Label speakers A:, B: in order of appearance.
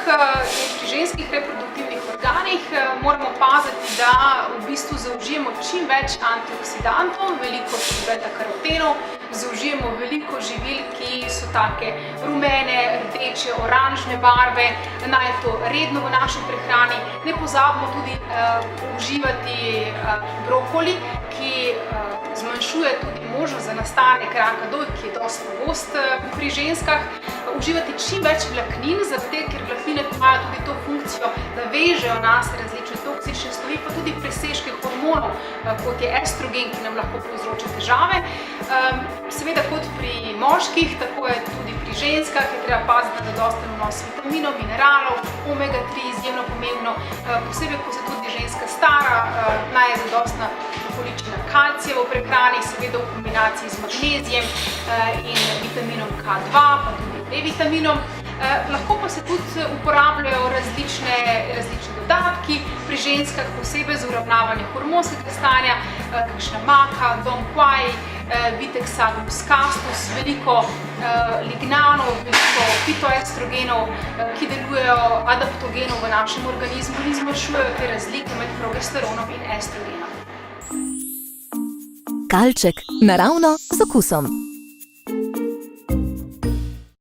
A: pri ženskih reproduktivnih organih moramo paziti, da v bistvu zaužijemo čim več antioksidantov, veliko tudi beta-karotenov, zaužijemo veliko živil, ki so take rumene, rdeče, oranžne barve, naj to redno v naši prehrani. Ne pozabimo tudi uživati brokoli, ki zmanjšuje tudi možnost za nastanek raka dojk, ki je dosti pogost pri ženskah. Uživati čim več vlaknin, zato ker vlaknine imajo tudi to funkcijo, da vežejo nas različne toksične snovi, pa tudi presežke hormonov, kot je estrogen, ki nam lahko povzroča težave. Seveda kot pri moških, tako je tudi pri ženskah, je treba paziti na zadosten vnos vitaminov, mineralov, omega-3 izjemno pomembno, posebej ko se tudi ženska stara, naj je zadostna količina kalcija v prehrani, seveda v kombinaciji z magnezijem in vitaminom K2, pa tudi D-vitaminom. Lahko pa se tudi uporabljajo različni dodatki pri ženskah, posebej za uravnavanje hormonskega stanja, kakšna maka, dom quai, vitex agnus castus, veliko lignanov, veliko fitoestrogenov, ki delujejo adaptogenov v našem organizmu in zmanjšujejo te razlike med progesteronom in estrogenom.
B: Kalček, naravno z okusom.